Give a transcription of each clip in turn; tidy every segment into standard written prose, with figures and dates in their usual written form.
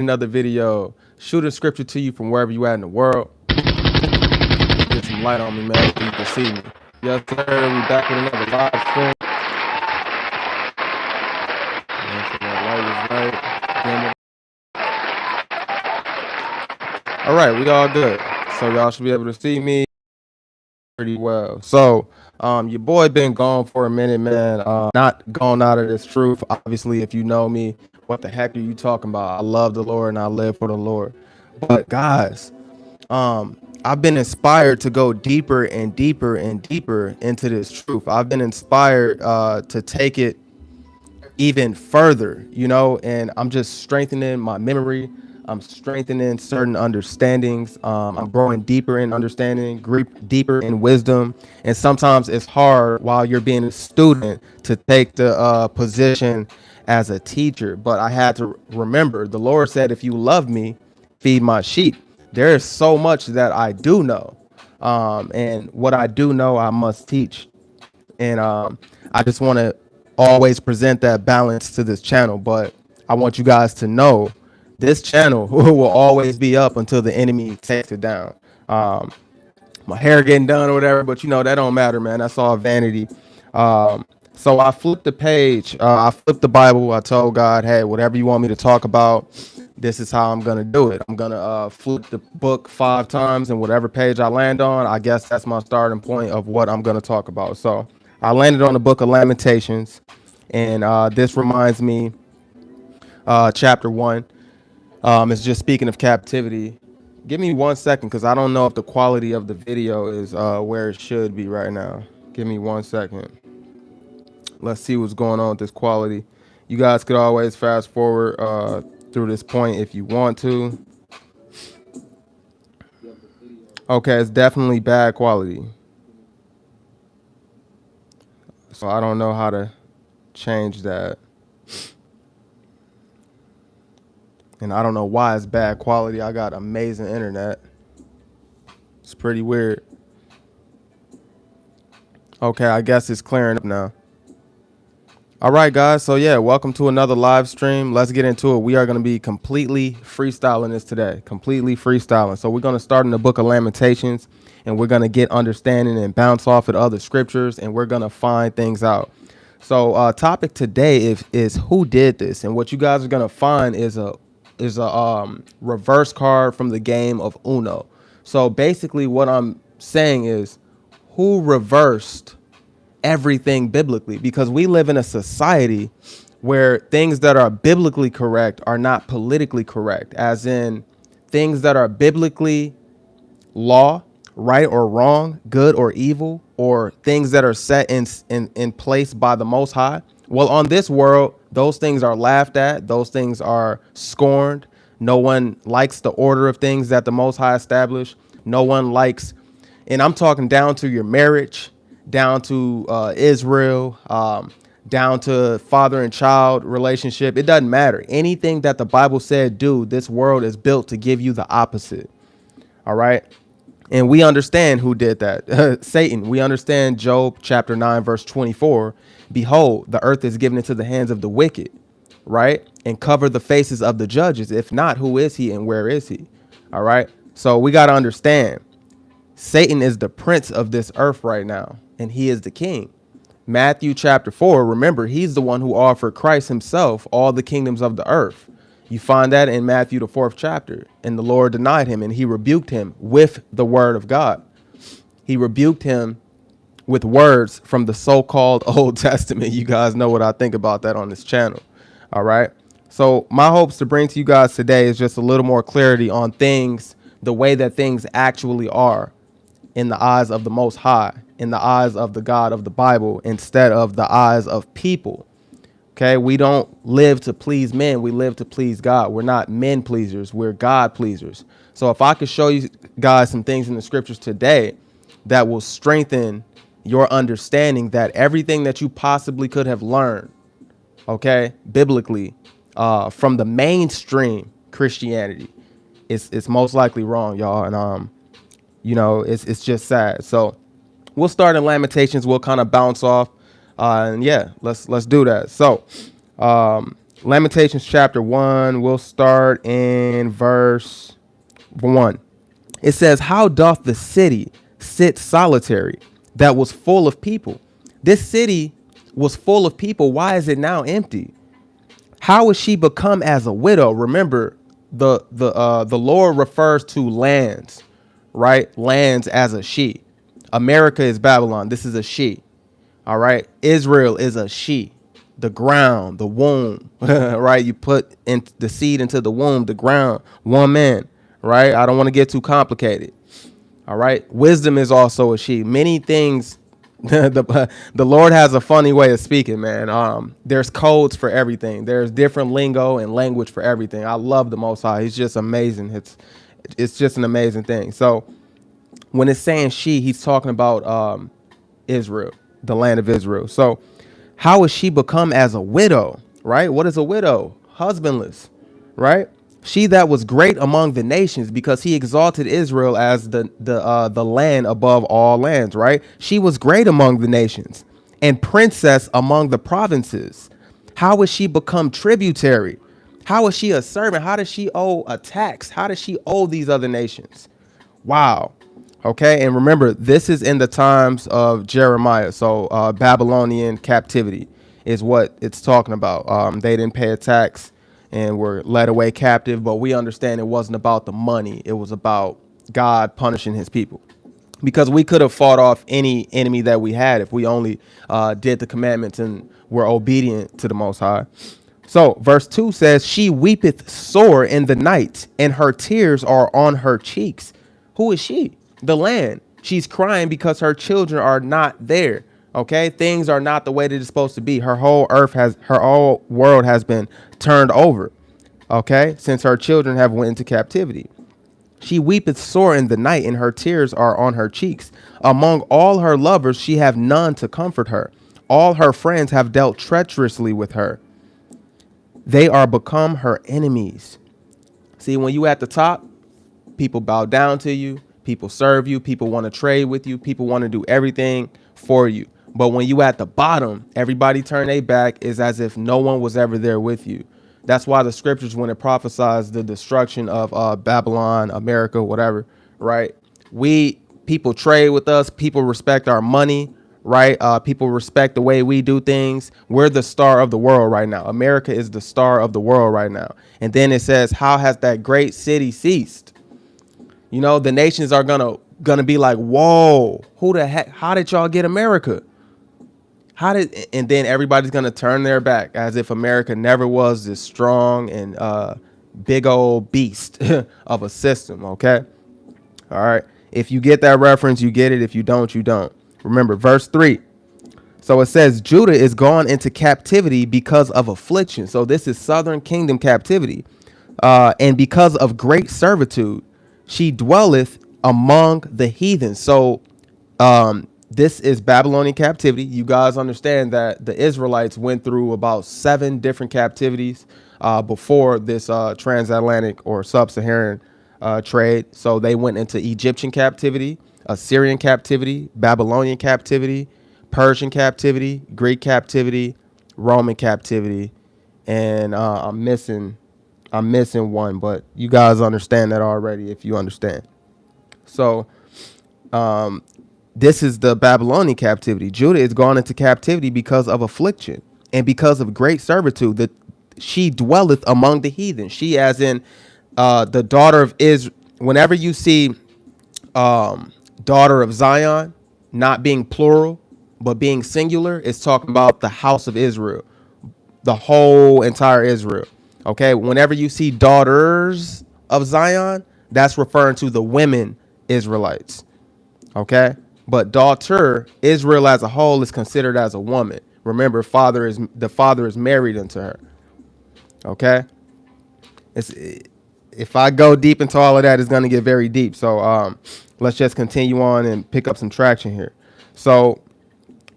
another video, shoot a scripture to you from wherever you at in the world. Get some light on me, man, so you can see me. Yes, sir. We back with another live stream. All right, we all good. So y'all should be able to see me pretty well. So your boy been gone for a minute, man. Not gone out of this truth. Obviously, if you know me, what the heck are you talking about? I love the Lord and I live for the Lord. But guys, I've been inspired to go deeper and deeper and deeper into this truth. I've been inspired to take it even further, and I'm just strengthening my memory. I'm strengthening certain understandings. I'm growing deeper in understanding, deeper in wisdom. And sometimes it's hard while you're being a student to take the position as a teacher. But I had to remember the Lord said, if you love me, feed my sheep. There is so much that I do know. And what I do know, I must teach. And I just want to always present that balance to this channel. But I want you guys to know this channel will always be up until the enemy takes it down. My hair getting done or whatever, but that don't matter, man. That's all vanity. So I flipped the page. I flipped the Bible. I told God, hey, whatever you want me to talk about, this is how I'm going to do it. I'm going to flip the book 5 times, and whatever page I land on, I guess that's my starting point of what I'm going to talk about. So I landed on the book of Lamentations, and this reminds me, chapter 1. It's just speaking of captivity. Give me 1 second, because I don't know if the quality of the video is where it should be right now. Give me 1 second. Let's see what's going on with this quality. You guys could always fast forward through this point if you want to. Okay, it's definitely bad quality. So I don't know how to change that. And I don't know why it's bad quality. I got amazing internet. It's pretty weird. Okay, I guess it's clearing up now. All right, guys. So yeah, welcome to another live stream. Let's get into it. We are going to be completely freestyling this today. Completely freestyling. So we're going to start in the book of Lamentations, and we're going to get understanding and bounce off at other scriptures, and we're going to find things out. So topic today is who did this, and what you guys are going to find is a reverse card from the game of Uno. So basically what I'm saying is who reversed everything biblically, because we live in a society where things that are biblically correct are not politically correct, as in things that are biblically law, right or wrong, good or evil, or things that are set in place by the Most High. Well, on this world, those things are laughed at. Those things are scorned. No one likes the order of things that the Most High established. No one likes, and I'm talking down to your marriage, down to Israel, down to father and child relationship. It doesn't matter. Anything that the Bible said do, this world is built to give you the opposite. All right. And we understand who did that. Satan. We understand Job chapter 9, verse 24. Behold, the earth is given into the hands of the wicked, right? And cover the faces of the judges. If not, who is he and where is he? All right. So we got to understand Satan is the prince of this earth right now, and he is the king. Matthew chapter 4, remember, he's the one who offered Christ himself all the kingdoms of the earth. You find that in Matthew, the 4th chapter. And the Lord denied him, and he rebuked him with the word of God. He rebuked him with words from the so-called Old Testament. You guys know what I think about that on this channel. All right. So my hopes to bring to you guys today is just a little more clarity on things, the way that things actually are in the eyes of the Most High, in the eyes of the God of the Bible, instead of the eyes of people. Okay, we don't live to please men. We live to please God. We're not men pleasers. We're God pleasers. So if I could show you guys some things in the scriptures today that will strengthen your understanding that everything that you possibly could have learned, okay, biblically, from the mainstream Christianity, it's most likely wrong, y'all. And it's just sad. So we'll start in Lamentations. We'll kind of bounce off. And yeah, let's do that. So Lamentations chapter 1, we'll start in verse 1. It says, how doth the city sit solitary that was full of people? This city was full of people. Why is it now empty? How is she become as a widow? Remember, the Lord refers to lands, right? Lands as a she. America is Babylon. This is a she. All right. Israel is a she. The ground, the womb, right? You put in the seed into the womb, the ground, one man, right? I don't want to get too complicated. All right. Wisdom is also a she. Many things. The Lord has a funny way of speaking, man. There's codes for everything. There's different lingo and language for everything. I love the Most High. He's just amazing. It's just an amazing thing. So when it's saying she, he's talking about Israel, the land of Israel. So how has she become as a widow, right? What is a widow? Husbandless, right? She that was great among the nations, because he exalted Israel as the land above all lands, right? She was great among the nations and princess among the provinces. How has she become tributary? How is she a servant? How does she owe a tax? How does she owe these other nations? Wow. Okay. And remember, this is in the times of Jeremiah. So Babylonian captivity is what it's talking about. They didn't pay a tax and were led away captive. But we understand it wasn't about the money. It was about God punishing his people, because we could have fought off any enemy that we had if we only did the commandments and were obedient to the Most High. So verse 2 says, she weepeth sore in the night, and her tears are on her cheeks. Who is she? The land. She's crying because her children are not there. Okay, things are not the way that it's supposed to be. Her whole world has been turned over. Okay, since her children have went into captivity. She weepeth sore in the night, and her tears are on her cheeks. Among all her lovers, she have none to comfort her. All her friends have dealt treacherously with her. They are become her enemies. See, when you at the top, people bow down to you. People serve you. People want to trade with you. People want to do everything for you. But when you at the bottom, everybody turn their back. Is as if no one was ever there with you. That's why the scriptures, when it prophesies the destruction of Babylon, America, whatever, right? People trade with us. People respect our money, right? People respect the way we do things. We're the star of the world right now. America is the star of the world right now. And then it says, how has that great city ceased? You know, the nations are gonna be like, whoa, who the heck? How did y'all get America? And then everybody's gonna turn their back as if America never was this strong and big old beast of a system. Okay. All right. If you get that reference, you get it. If you don't, you don't. Remember verse 3. So it says, Judah is gone into captivity because of affliction. So this is southern kingdom captivity. And because of great servitude, she dwelleth among the heathen. So this is Babylonian captivity. You guys understand that the Israelites went through about 7 different captivities before this transatlantic or sub-Saharan trade. So they went into Egyptian captivity, Assyrian captivity, Babylonian captivity, Persian captivity, Greek captivity, Roman captivity, and I'm missing one, but you guys understand that already if you understand. So this is the Babylonian captivity. Judah is gone into captivity because of affliction and because of great servitude, that she dwelleth among the heathen. She, as in the daughter of Israel. Whenever you see daughter of Zion not being plural but being singular, it's talking about the house of Israel, the whole entire Israel. Okay, whenever you see daughters of Zion, that's referring to the women Israelites. Okay, but daughter, Israel as a whole, is considered as a woman. Remember, the father is married unto her. Okay, if I go deep into all of that, it's going to get very deep. So let's just continue on and pick up some traction here. So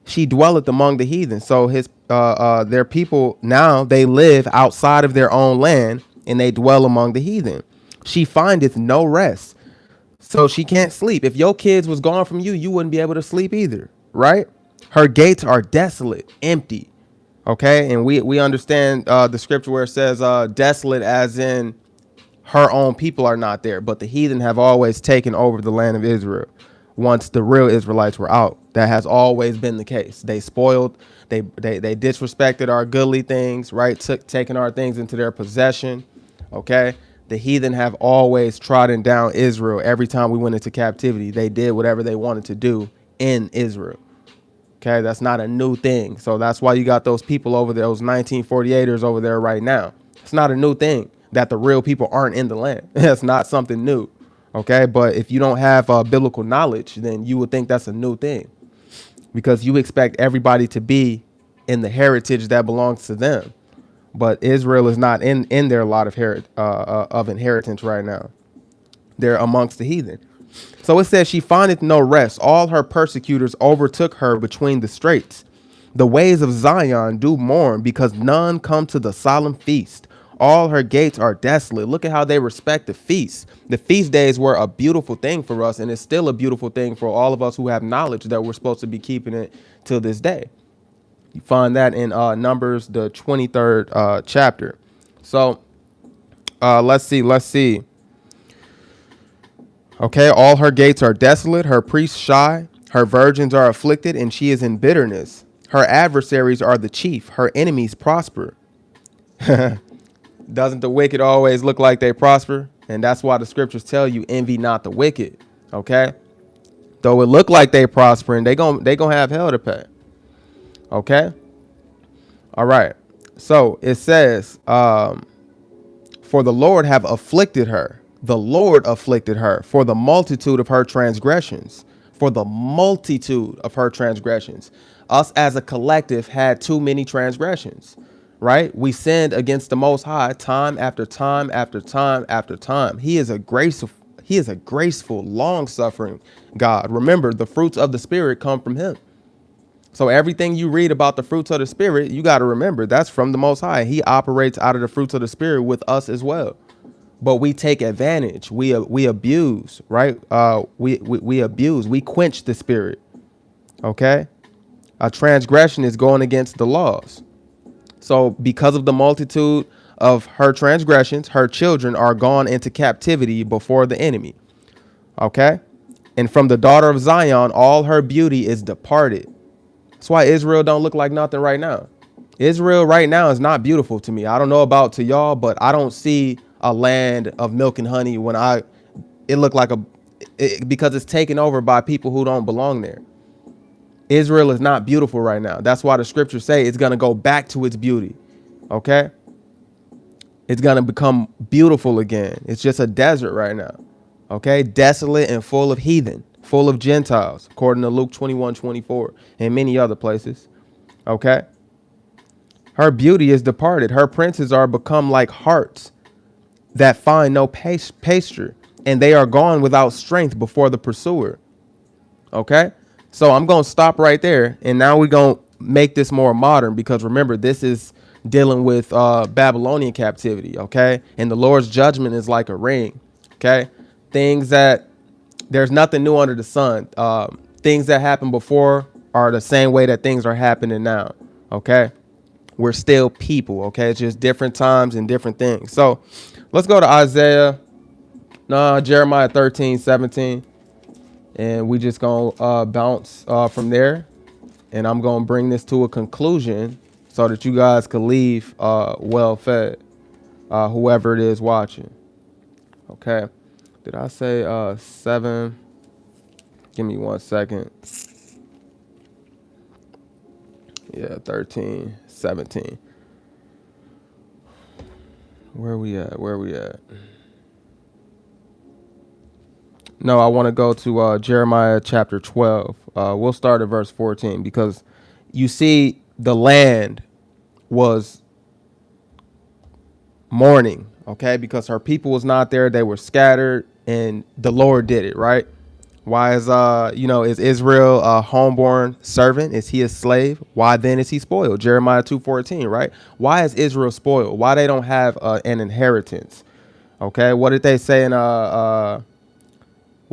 she dwelleth among the heathen. So their people now, they live outside of their own land, and they dwell among the heathen. She findeth no rest. So she can't sleep. If your kids was gone from you, you wouldn't be able to sleep either, right? Her gates are desolate, empty. Okay, and we understand the scripture where it says desolate, as in her own people are not there, but the heathen have always taken over the land of Israel once the real Israelites were out. That has always been the case. They spoiled, they disrespected our goodly things, right? Taking our things into their possession. Okay, the heathen have always trodden down Israel. Every time we went into captivity, they did whatever they wanted to do in Israel. Okay, that's not a new thing. So that's why you got those people over there, those 1948ers over there right now. It's not a new thing that the real people aren't in the land. It's not something new. Okay, but if you don't have biblical knowledge, then you would think that's a new thing, because you expect everybody to be in the heritage that belongs to them. But Israel is not in their lot of inheritance right now. They're amongst the heathen. So it says, she findeth no rest. All her persecutors overtook her between the straits. The ways of Zion do mourn, because none come to the solemn feast. All her gates are desolate. Look at how they respect the feast. The feast days were a beautiful thing for us, and it's still a beautiful thing for all of us who have knowledge that we're supposed to be keeping it till this day. You find that in Numbers, the 23rd chapter. So let's see. Okay, all her gates are desolate, her priests shy, her virgins are afflicted, and she is in bitterness. Her adversaries are the chief, her enemies prosper. Doesn't the wicked always look like they prosper? And that's why the scriptures tell you, envy not the wicked. Okay, though it look like they prospering, they gonna have hell to pay. Okay, all right. So it says, for the Lord have afflicted her. The Lord afflicted her for the multitude of her transgressions, for the multitude of her transgressions. Us as a collective had too many transgressions, right? We sinned against the Most High time after time after time after time. He is a graceful, long-suffering God. Remember, the fruits of the Spirit come from him. So everything you read about the fruits of the Spirit, you got to remember that's from the Most High. He operates out of the fruits of the Spirit with us as well. But we take advantage. We abuse, right? We abuse. We quench the Spirit. Okay, a transgression is going against the laws. So because of the multitude of her transgressions, her children are gone into captivity before the enemy. Okay, and from the daughter of Zion, all her beauty is departed. That's why Israel don't look like nothing right now. Israel right now is not beautiful to me. I don't know about to y'all, but I don't see a land of milk and honey it looked like because it's taken over by people who don't belong there. Israel is not beautiful right now. That's why the scriptures say it's going to go back to its beauty. Okay. It's going to become beautiful again. It's just a desert right now. Okay. Desolate and full of heathen, full of Gentiles, according to Luke 21:24 and many other places. Okay. Her beauty is departed. Her princes are become like harts that find no pasture, and they are gone without strength before the pursuer. Okay, so I'm going to stop right there, and now we're going to make this more modern, because remember, this is dealing with Babylonian captivity. Okay, and the Lord's judgment is like a ring. Okay, things that there's nothing new under the sun. Things that happened before are the same way that things are happening now. Okay, we're still people. Okay, it's just different times and different things. So let's go to Jeremiah 13:17, and we just gonna bounce from there, and I'm gonna bring this to a conclusion so that you guys can leave well fed, whoever it is watching. Okay, did I say 7? Give me 1 second. Yeah, 13:17. Where we at? No, I want to go to Jeremiah chapter 12. We'll start at verse 14, because you see the land was mourning, okay, because her people was not there. They were scattered, and the Lord did it, right? Why is is Israel a homeborn servant? Is he a slave? Why then is he spoiled? Jeremiah 2:14, right? Why is Israel spoiled? Why they don't have an inheritance? Okay, what did they say in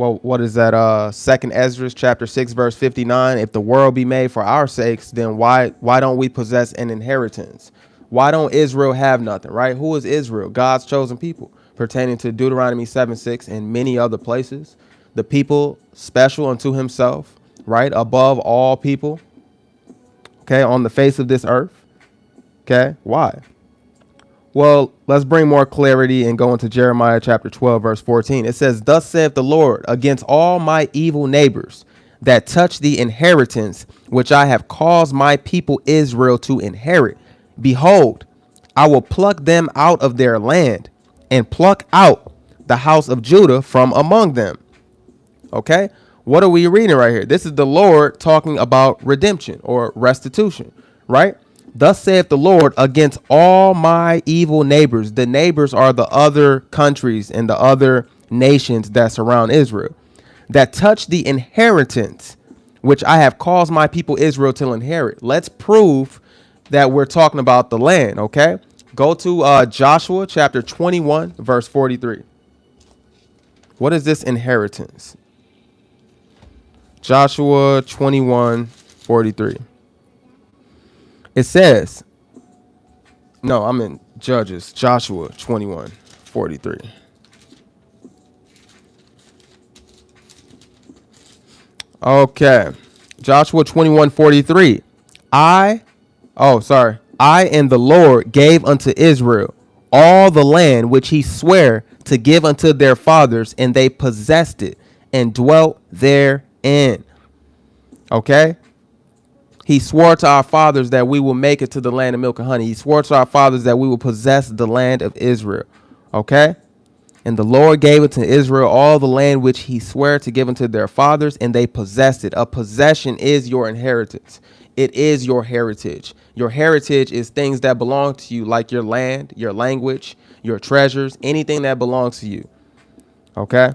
well, what is that? Second Ezra chapter 6, verse 59. If the world be made for our sakes, then why don't we possess an inheritance? Why don't Israel have nothing, right? Who is Israel? God's chosen people, pertaining to Deuteronomy 7:6 and many other places. The people special unto himself, right? Above all people, okay, on the face of this earth. Okay, why? Well, let's bring more clarity and go into Jeremiah chapter 12, verse 14. It says, thus saith the Lord, against all my evil neighbors that touch the inheritance which I have caused my people Israel to inherit. Behold, I will pluck them out of their land and pluck out the house of Judah from among them. Okay, what are we reading right here? This is the Lord talking about redemption or restitution, right? Thus saith the Lord, against all my evil neighbors. The neighbors are the other countries and the other nations that surround Israel, that touch the inheritance which I have caused my people Israel to inherit. Let's prove that we're talking about the land, okay? Go to Joshua chapter 21, verse 43. What is this inheritance? Joshua 21, 43. It says, no, I'm in Judges, Joshua 21, 43. Okay. Joshua 21, 43. I and the Lord gave unto Israel all the land which he sware to give unto their fathers, and they possessed it and dwelt therein. Okay. He swore to our fathers that we will make it to the land of milk and honey. He swore to our fathers that we will possess the land of Israel. Okay. And the Lord gave it to Israel all the land which he swore to give unto their fathers, and they possessed it. A possession is your inheritance. It is your heritage. Your heritage is things that belong to you, like your land, your language, your treasures, anything that belongs to you. Okay.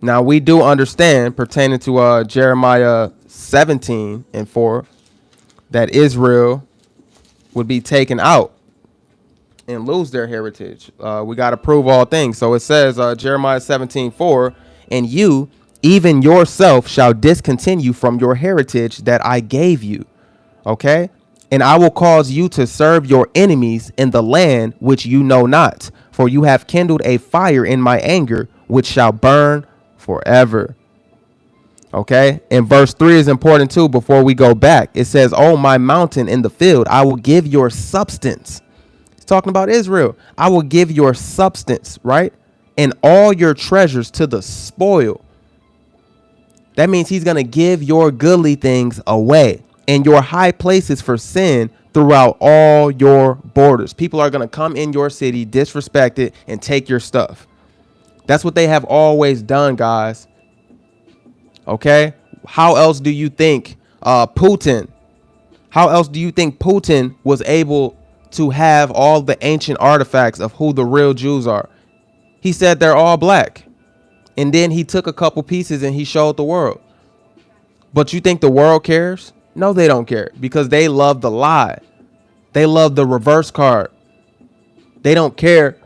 Now we do understand, pertaining to Jeremiah 17 and 4, that Israel would be taken out and lose their heritage. We got to prove all things. So it says, Jeremiah 17:4, and you, even yourself, shall discontinue from your heritage that I gave you. Okay. And I will cause you to serve your enemies in the land which you know not, for you have kindled a fire in my anger, which shall burn forever. Okay. And verse 3 is important too. Before we go back, it says, oh, my mountain in the field, I will give your substance. It's talking about Israel. I will give your substance, right? And all your treasures to the spoil. That means he's going to give your goodly things away, and your high places for sin throughout all your borders. People are going to come in your city, disrespect it, and take your stuff. That's what they have always done, guys. Okay. How else do you think Putin was able to have all the ancient artifacts of who the real Jews are? He said they're all black. And then he took a couple pieces and he showed the world. But you think the world cares? No, they don't care, because they love the lie. They love the reverse card. They don't care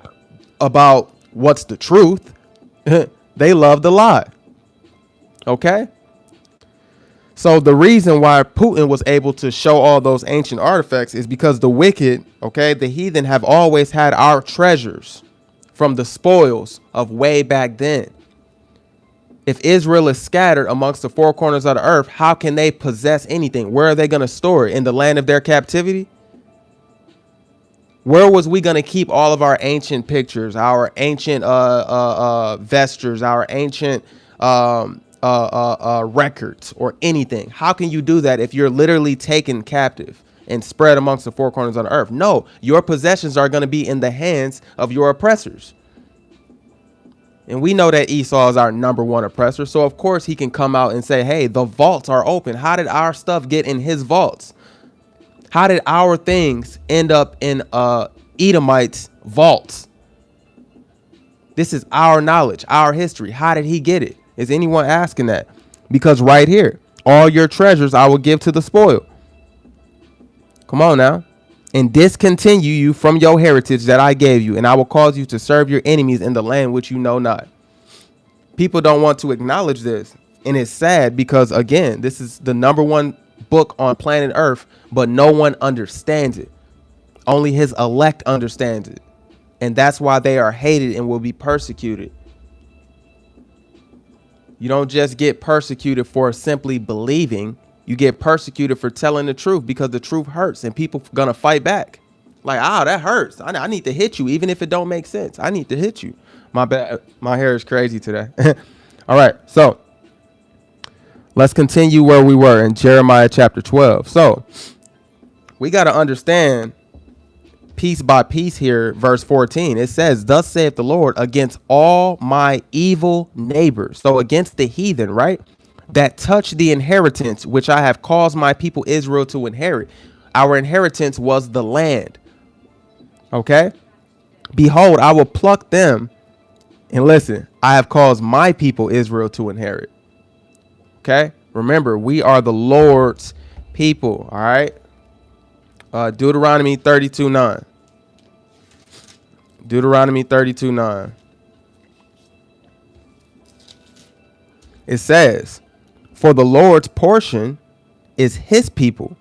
about what's the truth. They love the lie. Okay. So the reason why Putin was able to show all those ancient artifacts is because the wicked, okay, the heathen, have always had our treasures from the spoils of way back then. If Israel is scattered amongst the four corners of the earth, how can they possess anything? Where are they going to store it? In the land of their captivity? Where was we going to keep all of our ancient pictures, our ancient vestures, our ancient records, or anything? How can you do that if you're literally taken captive and spread amongst the four corners of the earth? No, your possessions are going to be in the hands of your oppressors. And we know that Esau is our number one oppressor. So, of course, he can come out and say, hey, the vaults are open. How did our stuff get in his vaults? How did our things end up in Edomites' vaults? This is our knowledge, our history. How did he get it? Is anyone asking that? Because right here, all your treasures I will give to the spoil. Come on now. And discontinue you from your heritage that I gave you, and I will cause you to serve your enemies in the land which you know not. People don't want to acknowledge this. And it's sad because, again, this is the number one book on planet Earth, but no one understands it. Only his elect understands it. And that's why they are hated and will be persecuted. You don't just get persecuted for simply believing. You get persecuted for telling the truth, because the truth hurts and people gonna fight back. Like, that hurts. I need to hit you, even if it don't make sense. I need to hit you. My bad. My hair is crazy today. All right. So let's continue where we were in Jeremiah chapter 12. So we got to understand piece by piece here. Verse 14, it says, thus saith the Lord, against all my evil neighbors. So against the heathen, right? That touch the inheritance, which I have caused my people Israel to inherit. Our inheritance was the land. Okay. Behold, I will pluck them. And listen, I have caused my people Israel to inherit. Okay. Remember, we are the Lord's people. All right. Deuteronomy 32:9. Deuteronomy 32:9. It says, for the Lord's portion is his people.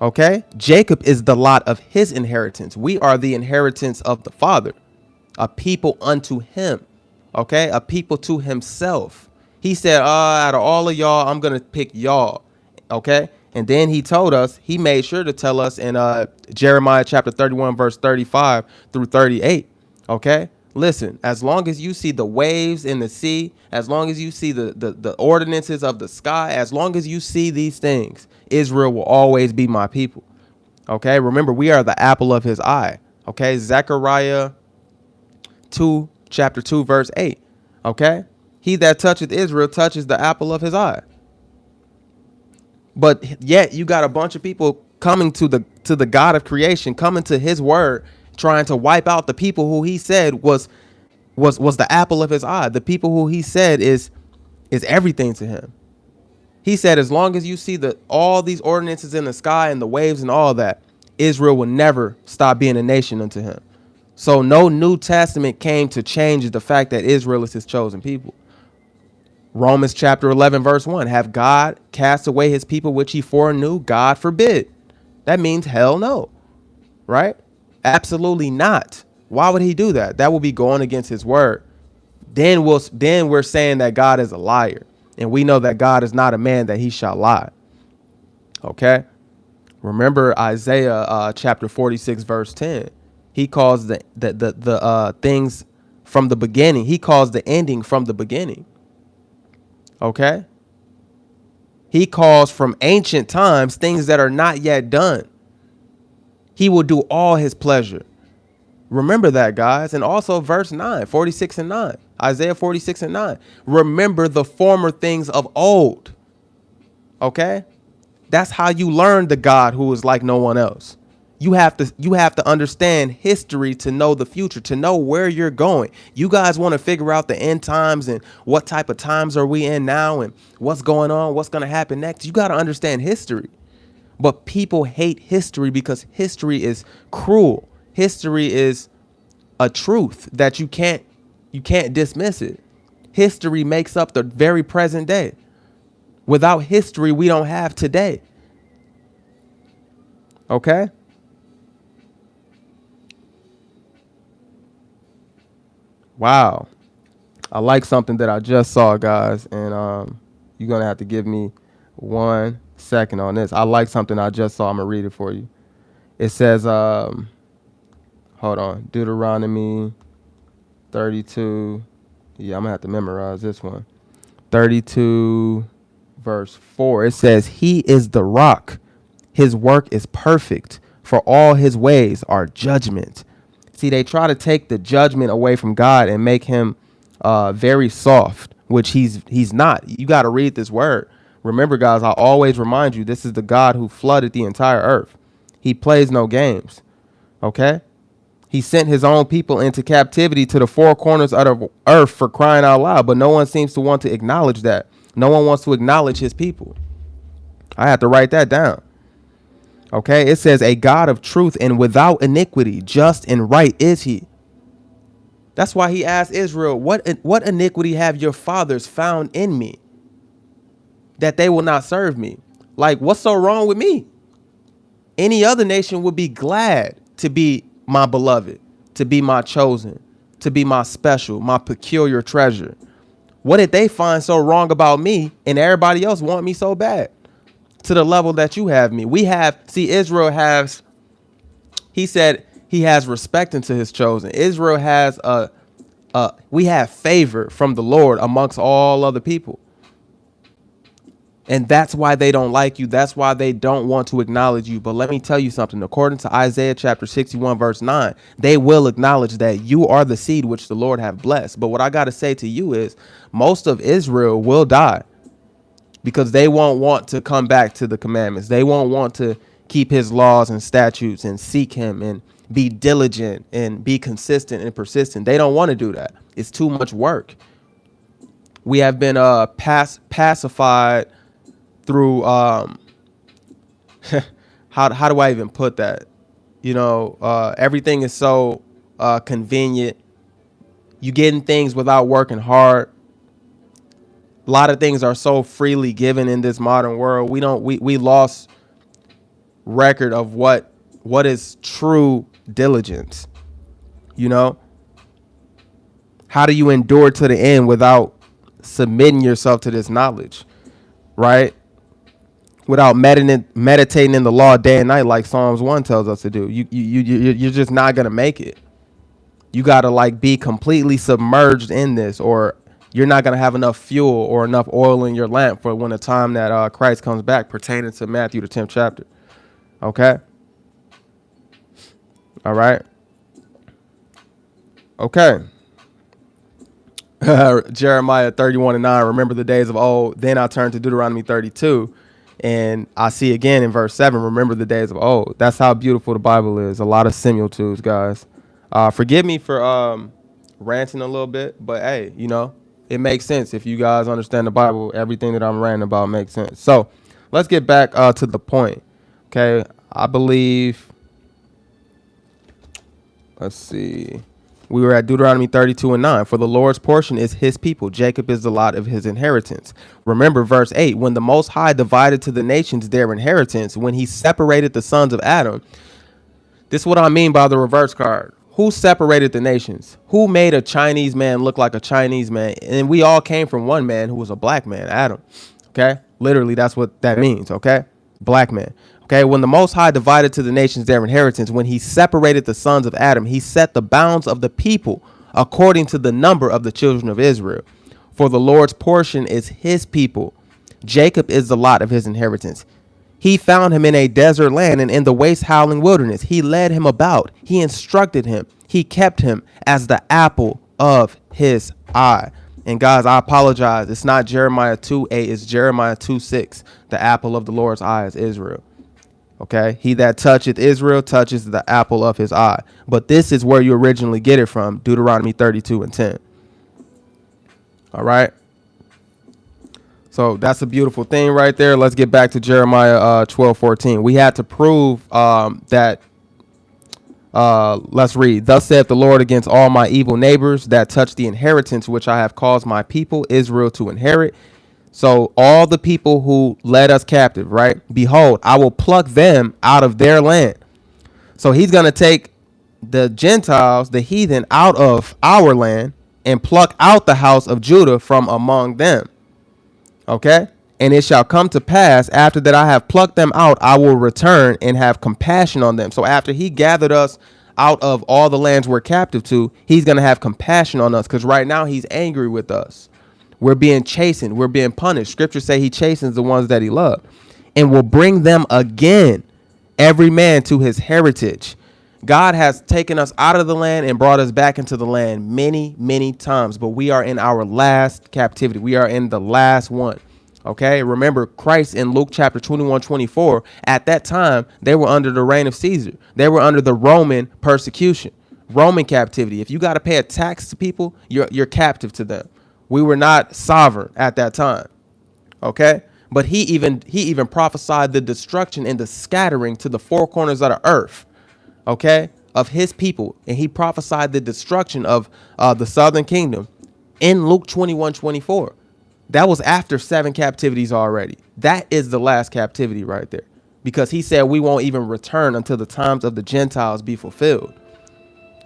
Okay. Jacob is the lot of his inheritance. We are the inheritance of the Father, a people unto him. Okay. A people to himself. He said, out of all of y'all, I'm going to pick y'all. Okay. And then he told us, he made sure to tell us in Jeremiah chapter 31, verse 35 through 38. Okay. Listen, as long as you see the waves in the sea, as long as you see the ordinances of the sky, as long as you see these things, Israel will always be my people. Okay. Remember, we are the apple of his eye. Okay. Zechariah 2, chapter 2, verse 8. Okay. He that toucheth Israel touches the apple of his eye. But yet you got a bunch of people coming to the God of creation, coming to his word, trying to wipe out the people who he said was the apple of his eye. The people who he said is everything to him. He said, as long as you see all these ordinances in the sky and the waves and all that, Israel will never stop being a nation unto him. So no New Testament came to change the fact that Israel is his chosen people. Romans chapter 11, verse 1, have God cast away his people which he foreknew? God forbid. That means hell no, right? Absolutely not. Why would he do that? That would be going against his word. Then we're saying that God is a liar. And we know that God is not a man that he shall lie. Okay. Remember Isaiah chapter 46, verse 10. He calls the things from the beginning. He calls the ending from the beginning. Okay. He calls from ancient times things that are not yet done. He will do all his pleasure. Remember that, guys. And also verse 9, 46 and 9, Isaiah 46 and 9. Remember the former things of old. Okay. That's how you learn the God who is like no one else. You have to understand history to know the future, to know where you're going. You guys want to figure out the end times and what type of times are we in now and what's going on, what's going to happen next. You got to understand history. But people hate history because history is cruel. History is a truth that you can't dismiss it. History makes up the very present day. Without history, we don't have today. Okay? Wow. I like something that I just saw, guys, and you're going to have to give me 1 second on this. I like something I just saw. I'm going to read it for you. It says, hold on, Deuteronomy 32. Yeah, I'm going to have to memorize this one. 32, verse 4. It says, he is the rock. His work is perfect, for all his ways are judgment. See, they try to take the judgment away from God and make him very soft, which he's not. You got to read this word. Remember, guys, I always remind you, this is the God who flooded the entire earth. He plays no games. Okay. He sent his own people into captivity to the four corners of the earth for crying out loud. But no one seems to want to acknowledge that. No one wants to acknowledge his people. I have to write that down. Okay, it says a God of truth and without iniquity, just and right is he. That's why he asked Israel, what iniquity have your fathers found in me that they will not serve me? Like, what's so wrong with me? Any other nation would be glad to be my beloved, to be my chosen, to be my special, my peculiar treasure. What did they find so wrong about me and everybody else want me so bad to the level that you have me? Israel has, he said he has respect into his chosen. Israel has we have favor from the Lord amongst all other people. And that's why they don't like you. That's why they don't want to acknowledge you. But let me tell you something. According to Isaiah chapter 61, verse 9, they will acknowledge that you are the seed which the Lord have blessed. But what I got to say to you is most of Israel will die because they won't want to come back to the commandments. They won't want to keep his laws and statutes and seek him and be diligent and be consistent and persistent. They don't want to do that. It's too much work. We have been pacified through how do I even put that? Everything is so convenient. You getting things without working hard. A lot of things are so freely given in this modern world. We lost record of what is true diligence. How do you endure to the end without submitting yourself to this knowledge, right? Without meditating in the law day and night, like Psalms 1 tells us to do. You're just not going to make it. You got to be completely submerged in this, or you're not going to have enough fuel or enough oil in your lamp for when the time that Christ comes back, pertaining to Matthew, the 10th chapter. Okay. All right. Okay. Jeremiah 31:9. Remember the days of old. Then I turned to Deuteronomy 32. And I see again in verse 7, remember the days of old. That's how beautiful the Bible is. A lot of similitudes, guys. Forgive me for ranting a little bit, but hey, it makes sense. If you guys understand the Bible, everything that I'm ranting about makes sense. So let's get back to the point. Okay, I believe, let's see. We were at Deuteronomy 32:9. For the Lord's portion is his people. Jacob is the lot of his inheritance. Remember verse 8. When the Most High divided to the nations their inheritance, when he separated the sons of Adam. This is what I mean by the reverse card. Who separated the nations? Who made a Chinese man look like a Chinese man? And we all came from one man who was a black man, Adam. Okay? Literally, that's what that means. Okay? Black man. Okay, when the Most High divided to the nations their inheritance, when he separated the sons of Adam, he set the bounds of the people according to the number of the children of Israel. For the Lord's portion is his people. Jacob is the lot of his inheritance. He found him in a desert land and in the waste howling wilderness. He led him about. He instructed him. He kept him as the apple of his eye. And guys, I apologize. It's not Jeremiah 2:8. It's Jeremiah 2:6. The apple of the Lord's eye is Israel. Okay, he that toucheth Israel touches the apple of his eye. But this is where you originally get it from, Deuteronomy 32:10. All right. So that's a beautiful thing right there. Let's get back to Jeremiah 12:14. We had to prove that. Let's read. Thus saith the Lord against all my evil neighbors that touch the inheritance which I have caused my people Israel to inherit. So all the people who led us captive, right? Behold, I will pluck them out of their land. So he's going to take the Gentiles, the heathen, out of our land and pluck out the house of Judah from among them. Okay? And it shall come to pass after that I have plucked them out, I will return and have compassion on them. So after he gathered us out of all the lands we're captive to, he's going to have compassion on us because right now he's angry with us. We're being chastened. We're being punished. Scripture say he chastens the ones that he loved and will bring them again, every man to his heritage. God has taken us out of the land and brought us back into the land many, many times. But we are in our last captivity. We are in the last one. OK, remember Christ in Luke chapter 21:24. At that time, they were under the reign of Caesar. They were under the Roman persecution, Roman captivity. If you got to pay a tax to people, you're captive to them. We were not sovereign at that time. OK, but he even prophesied the destruction and the scattering to the four corners of the earth. OK, of his people, and he prophesied the destruction of the southern kingdom in Luke 21:24. That was after 7 captivities already. That is the last captivity right there, because he said we won't even return until the times of the Gentiles be fulfilled.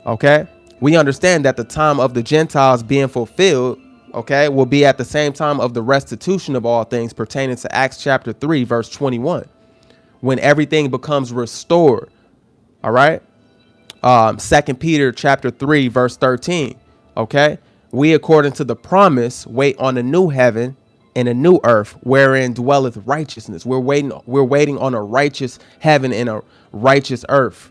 Okay, we understand that the time of the Gentiles being fulfilled, okay, will be at the same time of the restitution of all things pertaining to Acts chapter 3, verse 21, when everything becomes restored. All right. 2 Peter chapter 3, verse 13. Okay. We, according to the promise, wait on a new heaven and a new earth wherein dwelleth righteousness. We're waiting on a righteous heaven and a righteous earth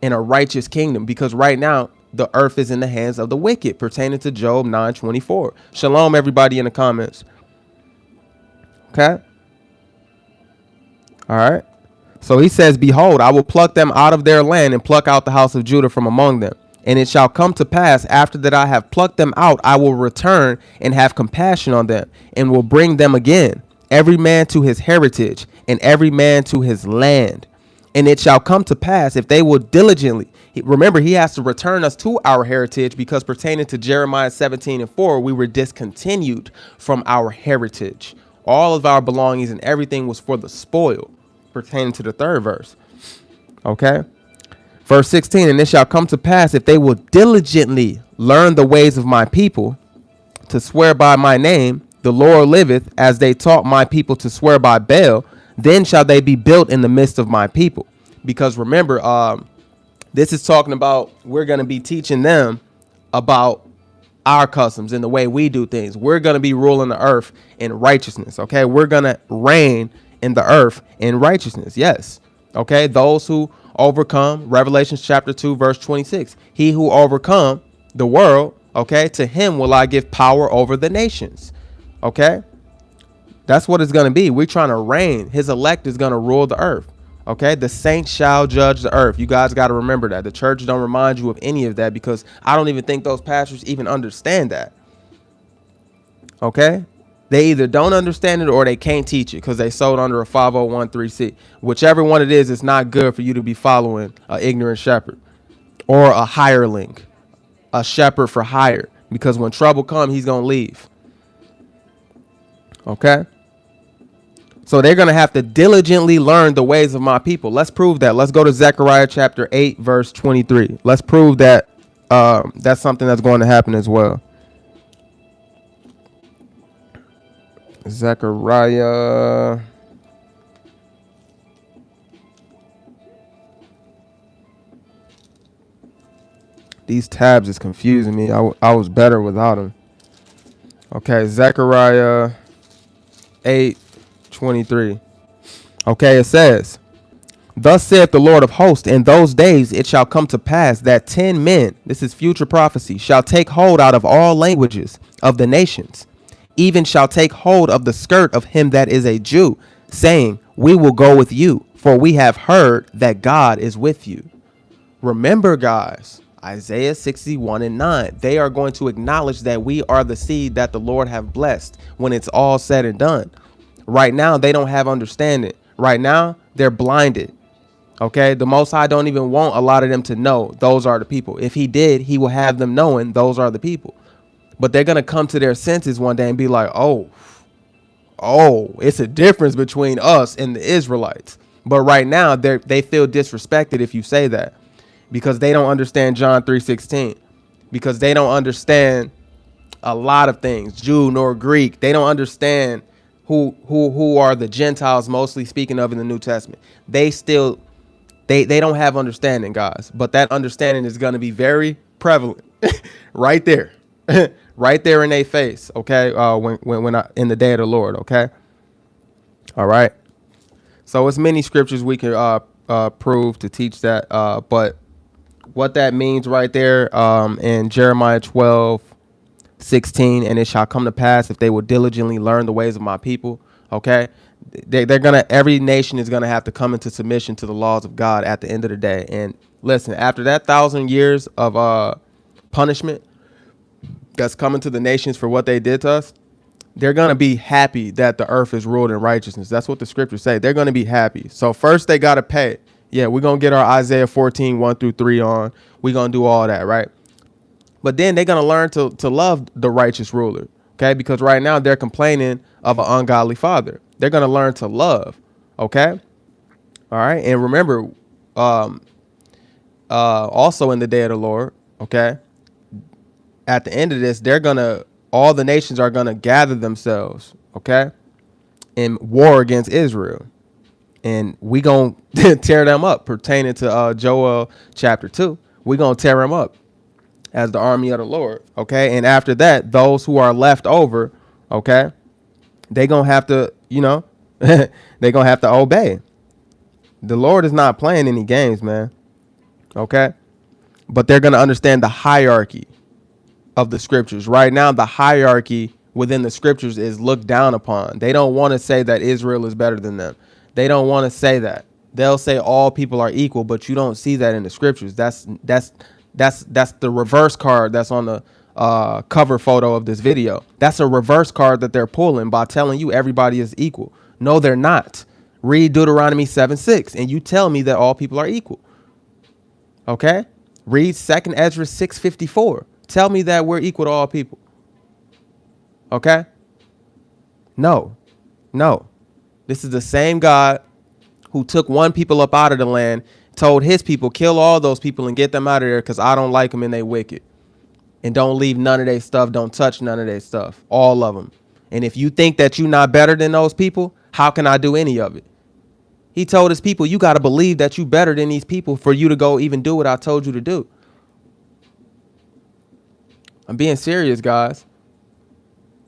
and a righteous kingdom, because right now the earth is in the hands of the wicked, pertaining to Job 9:24. Shalom, everybody in the comments. Okay. All right. So he says, behold, I will pluck them out of their land and pluck out the house of Judah from among them. And it shall come to pass, after that I have plucked them out, I will return and have compassion on them, and will bring them again, every man to his heritage, and every man to his land. And it shall come to pass, if they will diligently, remember, he has to return us to our heritage, because pertaining to Jeremiah 17:4, we were discontinued from our heritage. All of our belongings and everything was for the spoil, pertaining to the 3rd verse. Okay. Verse 16, and it shall come to pass, if they will diligently learn the ways of my people, to swear by my name, the Lord liveth, as they taught my people to swear by Baal, then shall they be built in the midst of my people. Because remember, this is talking about, we're going to be teaching them about our customs and the way we do things. We're going to be ruling the earth in righteousness. Okay. We're going to reign in the earth in righteousness. Yes. Okay. Those who overcome, Revelation chapter 2, verse 26. He who overcome the world, okay, to him will I give power over the nations. Okay. That's what it's going to be. We're trying to reign. His elect is going to rule the earth. Okay. The saints shall judge the earth. You guys got to remember that. The church don't remind you of any of that, because I don't even think those pastors even understand that. Okay. They either don't understand it or they can't teach it, because they sold under a 5013C. Whichever one it is, it's not good for you to be following an ignorant shepherd or a hireling, a shepherd for hire, because when trouble comes, he's going to leave. Okay. So they're going to have to diligently learn the ways of my people. Let's prove that. Let's go to Zechariah chapter 8, verse 23. Let's prove that that's something that's going to happen as well. Zechariah. These tabs is confusing me. I was better without them. Okay, Zechariah 8:23. Okay, it says, thus saith the Lord of hosts, in those days it shall come to pass that 10 men, this is future prophecy, shall take hold out of all languages of the nations, even shall take hold of the skirt of him that is a Jew, saying, we will go with you, for we have heard that God is with you. Remember, guys, Isaiah 61:9. They are going to acknowledge that we are the seed that the Lord have blessed when it's all said and done. Right now, they don't have understanding. Right now, they're blinded. Okay, the Most High don't even want a lot of them to know those are the people. If he did, he will have them knowing those are the people. But they're going to come to their senses one day and be like, oh, it's a difference between us and the Israelites. But right now, they feel disrespected if you say that, because they don't understand John 3:16, because they don't understand a lot of things, Jew nor Greek. They don't understand who are the Gentiles mostly speaking of in the New Testament. They don't have understanding, guys. But that understanding is going to be very prevalent right there, right there in their face. Okay. When in the day of the Lord. Okay. All right. So it's many scriptures we can prove to teach that. But what that means right there in Jeremiah 12:16, and it shall come to pass if they will diligently learn the ways of my people. Okay. Every nation is going to have to come into submission to the laws of God at the end of the day. And listen, after that 1,000 years of punishment that's coming to the nations for what they did to us, they're going to be happy that the earth is ruled in righteousness. That's what the scriptures say. They're going to be happy. So first they got to pay. Yeah, we're going to get our Isaiah 14, 1 through 3 on. We're going to do all that, right? But then they're going to learn to love the righteous ruler, okay? Because right now they're complaining of an ungodly father. They're going to learn to love, okay? All right. And remember, also in the day of the Lord, okay, at the end of this, all the nations are going to gather themselves, okay, in war against Israel. And we going to tear them up pertaining to Joel chapter 2. We're going to tear them up as the army of the Lord, okay? And after that, those who are left over, okay, they going to have to, they're going to have to obey. The Lord is not playing any games, man, okay? But they're going to understand the hierarchy of the scriptures. Right now, the hierarchy within the scriptures is looked down upon. They don't want to say that Israel is better than them. They don't want to say that. They'll say all people are equal, but you don't see that in the scriptures. That's the reverse card that's on the cover photo of this video. That's a reverse card that they're pulling by telling you everybody is equal. No, they're not. Read Deuteronomy 7:6, and you tell me that all people are equal. Okay? Read 2nd Ezra 6:54. Tell me that we're equal to all people. Okay? No. This is the same God who took one people up out of the land, told his people, kill all those people and get them out of there because I don't like them and they wicked. And don't leave none of their stuff. Don't touch none of their stuff. All of them. And if you think that you're not better than those people, how can I do any of it? He told his people, you got to believe that you better than these people for you to go even do what I told you to do. I'm being serious, guys.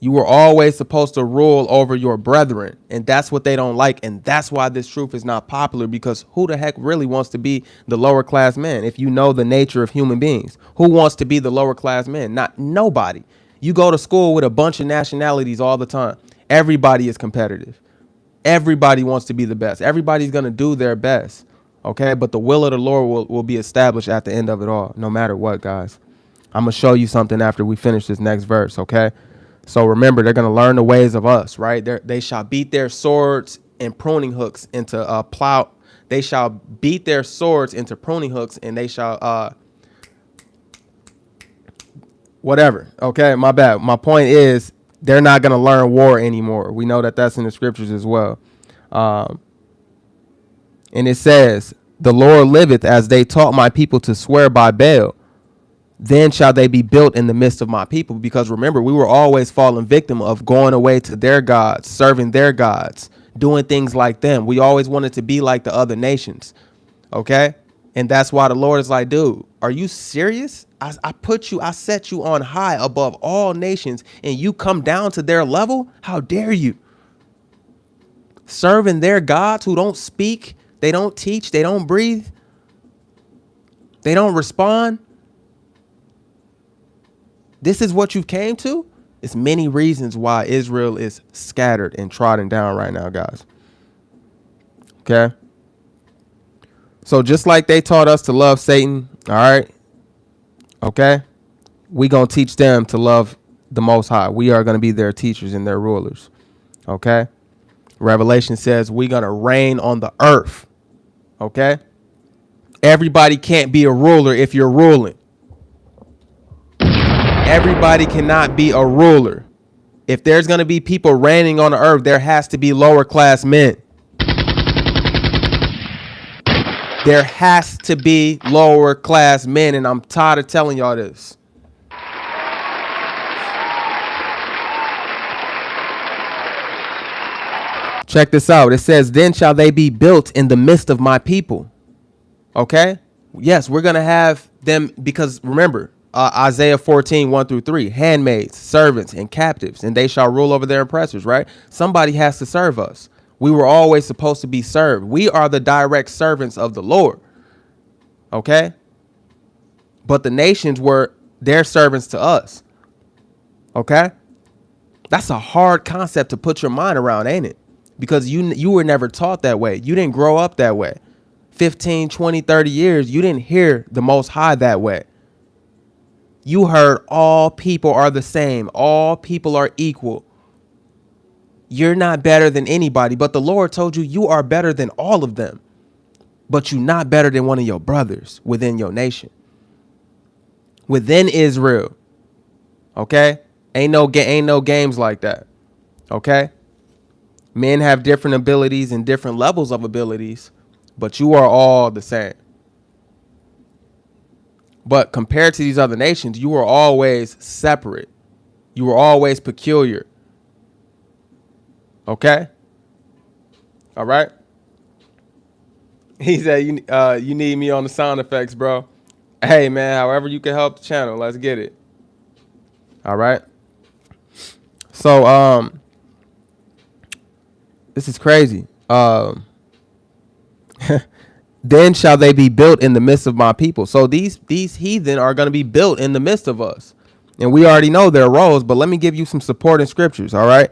You were always supposed to rule over your brethren, and that's what they don't like, and that's why this truth is not popular, because who the heck really wants to be the lower class man if you know the nature of human beings? Who wants to be the lower class man? Not nobody. You go to school with a bunch of nationalities all the time. Everybody is competitive. Everybody wants to be the best. Everybody's going to do their best, okay? But the will of the Lord will be established at the end of it all, no matter what, guys. I'm going to show you something after we finish this next verse, okay? So remember, they're going to learn the ways of us, right? They shall beat their swords and pruning hooks into plow. They shall beat their swords into pruning hooks, and they shall whatever. Okay, my bad. My point is they're not going to learn war anymore. We know that that's in the scriptures as well. And it says, the Lord liveth, as they taught my people to swear by Baal. Then shall they be built in the midst of my people. Because remember, we were always falling victim of going away to their gods, serving their gods, doing things like them. We always wanted to be like the other nations. Okay. And that's why the Lord is like, dude, are you serious? I set you on high above all nations, and you come down to their level? How dare you? Serving their gods who don't speak, they don't teach, they don't breathe, they don't respond. This is what you came to? It's many reasons why Israel is scattered and trodden down right now, guys. Okay? So just like they taught us to love Satan, all right? Okay? We going to teach them to love the Most High. We are going to be their teachers and their rulers. Okay? Revelation says we're going to reign on the earth. Okay? Everybody can't be a ruler if you're ruling. Everybody cannot be a ruler. If there's going to be people reigning on the earth, there has to be lower class men. There has to be lower class men, and I'm tired of telling y'all this. Check this out. It says, then shall they be built in the midst of my people. Okay? Yes, we're going to have them, because remember, Isaiah 14, 1 through 3, handmaids, servants, and captives, and they shall rule over their oppressors, right? Somebody has to serve us. We were always supposed to be served. We are the direct servants of the Lord. Okay? But the nations were their servants to us. Okay? That's a hard concept to put your mind around, ain't it? Because you were never taught that way. You didn't grow up that way. 15, 20, 30 years, you didn't hear the Most High that way. You heard all people are the same. All people are equal. You're not better than anybody, but the Lord told you you are better than all of them. but you're not better than one of your brothers within your nation, within Israel. Okay? Ain't no games like that. Okay? Men have different abilities and different levels of abilities, but you are all the same. But compared to these other nations, you are always separate. You are always peculiar. Okay? All right? He said, you need me on the sound effects, bro. Hey, man, however you can help the channel, let's get it. All right? So, this is crazy. Then shall they be built in the midst of my people. So these heathen are going to be built in the midst of us. And we already know their roles, but let me give you some supporting scriptures, all right?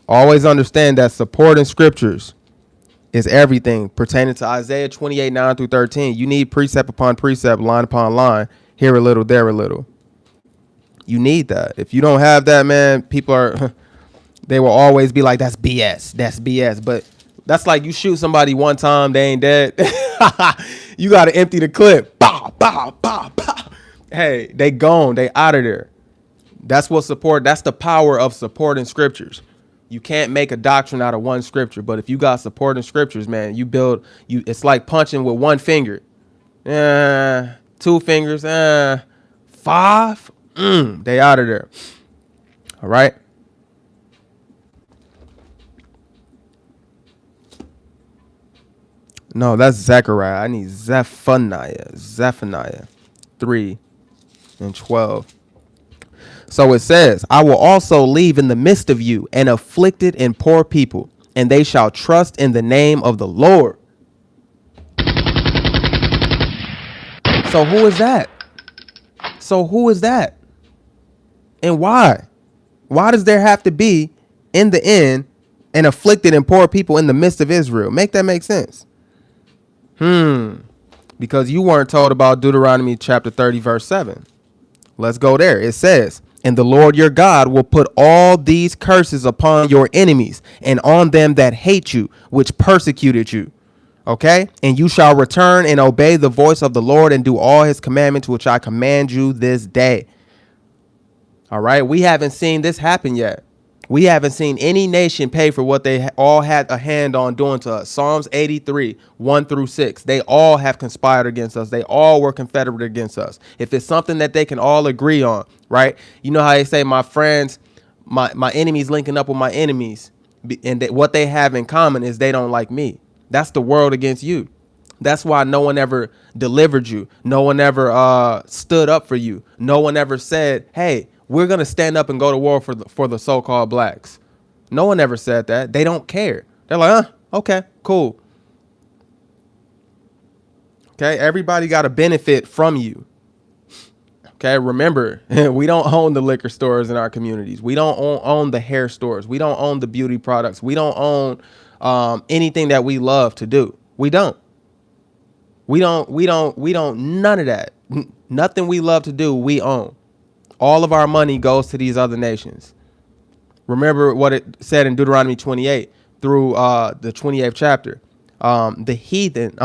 Always understand that supporting scriptures is everything pertaining to Isaiah 28, 9 through 13. You need precept upon precept, line upon line, here a little, there a little. You need that. If you don't have that, man, people are, they will always be like, that's BS. That's BS. But that's like you shoot somebody one time, they ain't dead. You got to empty the clip. Bow, bow, bow, bow. Hey, they gone. They out of there. That's what support. That's the power of supporting scriptures. You can't make a doctrine out of one scripture, but if you got supporting scriptures, man, you build you. It's like punching with one finger, 2 fingers, 5. They out of there. All right. No, that's Zechariah. I need Zephaniah 3:12. So it says, I will also leave in the midst of you an afflicted and poor people, and they shall trust in the name of the Lord. So who is that? And why? Why does there have to be, in the end, an afflicted and poor people in the midst of Israel? Make that make sense? Because you weren't told about Deuteronomy chapter 30, verse 7. Let's go there. It says, and the Lord your God will put all these curses upon your enemies and on them that hate you, which persecuted you. Okay. And you shall return and obey the voice of the Lord and do all his commandments, which I command you this day. All right. We haven't seen this happen yet. We haven't seen any nation pay for what they all had a hand on doing to us. Psalms 83, 1 through 6. They all have conspired against us. They all were confederate against us. If it's something that they can all agree on, right? You know how they say my friends, my enemies linking up with my enemies. And what they have in common is they don't like me. That's the world against you. That's why no one ever delivered you. No one ever stood up for you. No one ever said, hey, we're going to stand up and go to war for the so-called blacks. No one ever said that. They don't care. They're like, okay, cool. Okay, everybody got to benefit from you. Okay, remember, we don't own the liquor stores in our communities. We don't own the hair stores. We don't own the beauty products. We don't own anything that we love to do. We don't. We don't, none of that. Nothing we love to do, we own. All of our money goes to these other nations. Remember what it said in Deuteronomy 28 through the 28th chapter. The heathen,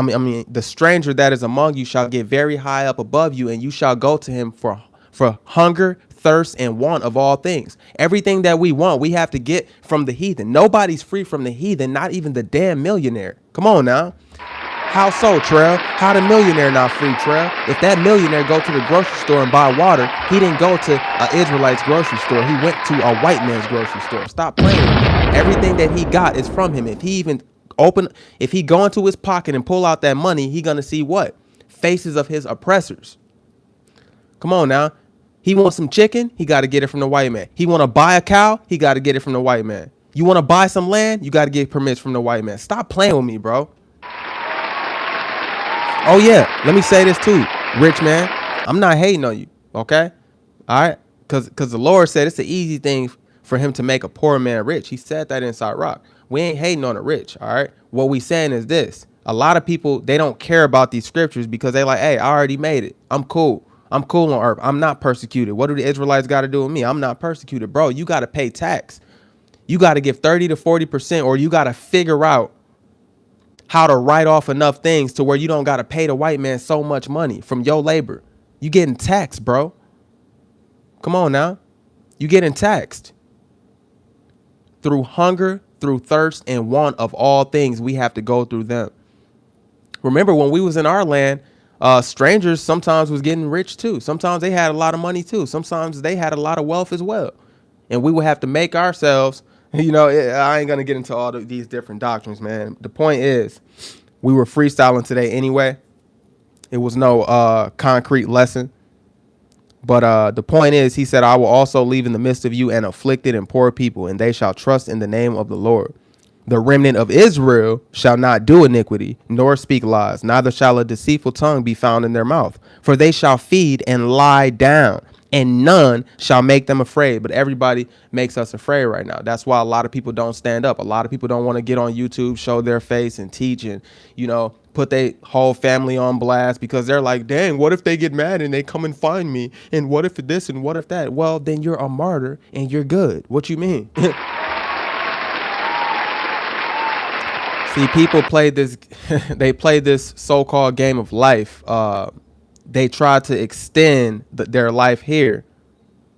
the stranger that is among you shall get very high up above you, and you shall go to him for hunger, thirst, and want of all things. Everything that we want, we have to get from the heathen. Nobody's free from the heathen, not even the damn millionaire. Come on now. How so, Trail? How the millionaire not free, Trail? If that millionaire go to the grocery store and buy water, he didn't go to an Israelite's grocery store. He went to a white man's grocery store. Stop playing with me. Everything that he got is from him. If he go into his pocket and pull out that money, he gonna see what? Faces of his oppressors. Come on now. He wants some chicken, he got to get it from the white man. He want to buy a cow, he got to get it from the white man. You want to buy some land, you got to get permits from the white man. Stop playing with me, bro. Oh, yeah. Let me say this, too. Rich man, I'm not hating on you. OK. All right. Because the Lord said it's an easy thing for him to make a poor man rich. He said that inside Rock. We ain't hating on the rich. All right. What we saying is this. A lot of people, they don't care about these scriptures because they like, hey, I already made it. I'm cool. I'm cool on earth. I'm not persecuted. What do the Israelites got to do with me? I'm not persecuted. Bro, you got to pay tax. You got to give 30 to 40%, or you got to figure out how to write off enough things to where you don't got to pay the white man so much money from your labor. You getting taxed, bro. Come on now. You getting taxed. Through hunger, through thirst, and want of all things, we have to go through them. Remember when we was in our land, strangers sometimes was getting rich too. Sometimes they had a lot of money too. Sometimes they had a lot of wealth as well. And we would have to make ourselves, I ain't going to get into all these different doctrines, man. The point is, we were freestyling today anyway. It was no concrete lesson. But the point is, he said, I will also leave in the midst of you an afflicted and poor people, and they shall trust in the name of the Lord. The remnant of Israel shall not do iniquity, nor speak lies, neither shall a deceitful tongue be found in their mouth. For they shall feed and lie down, and none shall make them afraid. But everybody makes us afraid right now. That's why a lot of people don't stand up. A lot of people don't want to get on YouTube, show their face and teach and, put their whole family on blast, because they're like, dang, what if they get mad and they come and find me? And what if this and what if that? Well, then you're a martyr and you're good. What you mean? See, people play this, they play this so-called game of life. They try to extend their life here,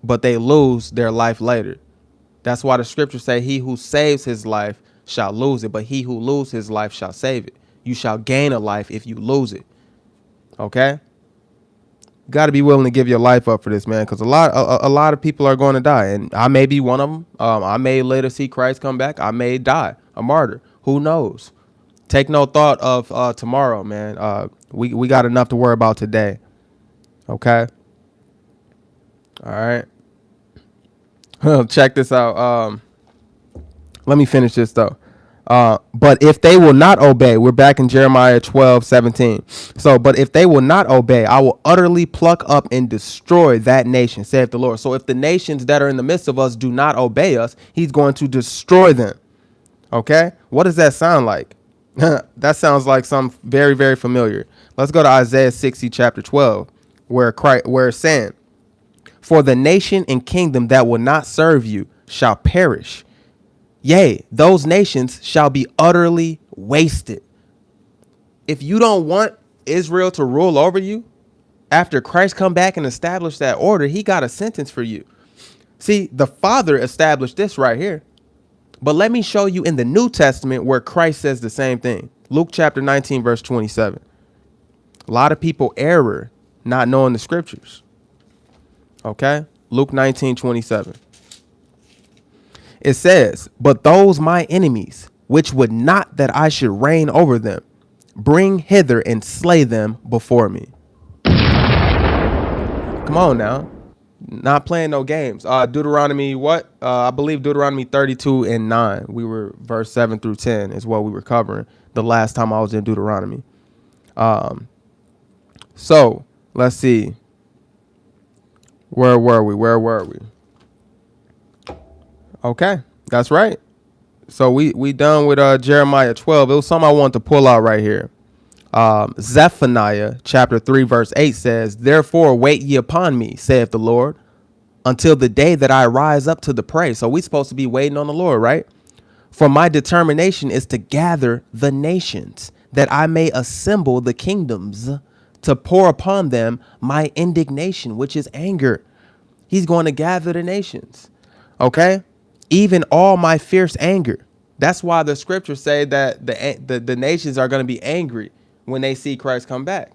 but they lose their life later. That's why the scriptures say, he who saves his life shall lose it, but he who loses his life shall save it. You shall gain a life if you lose it. Okay? You got to be willing to give your life up for this, man, because a lot of people are going to die, and I may be one of them. I may later see Christ come back. I may die a martyr. Who knows? Take no thought of tomorrow, man. We got enough to worry about today. Okay? All right. Check this out. Let me finish this, though. But if they will not obey, we're back in Jeremiah 12:17. So, but if they will not obey, I will utterly pluck up and destroy that nation, saith the Lord. So if the nations that are in the midst of us do not obey us, he's going to destroy them. Okay? What does that sound like? That sounds like something very, very familiar. Let's go to Isaiah 60, chapter 12, where it's saying, for the nation and kingdom that will not serve you shall perish. Yea, those nations shall be utterly wasted. If you don't want Israel to rule over you, after Christ come back and establish that order, he got a sentence for you. See, the Father established this right here. But let me show you in the New Testament where Christ says the same thing. Luke chapter 19, verse 27. A lot of people error not knowing the scriptures. Okay? Luke 19:27. It says, but those my enemies, which would not that I should reign over them, bring hither and slay them before me. Come on now. Not playing no games. Deuteronomy, what? I believe Deuteronomy 32:9. We were verse 7 through 10 is what we were covering the last time I was in Deuteronomy. So let's see. Where were we? Okay, that's right. So we done with Jeremiah 12. It was something I wanted to pull out right here. Zephaniah chapter 3 verse 8 says, therefore wait ye upon me, saith the Lord, until the day that I rise up to the prey. So we supposed to be waiting on the Lord, right? For my determination is to gather the nations, that I may assemble the kingdoms, to pour upon them my indignation, which is anger. He's going to gather the nations. Okay? Even all my fierce anger. That's why the scriptures say that the nations are going to be angry when they see Christ come back.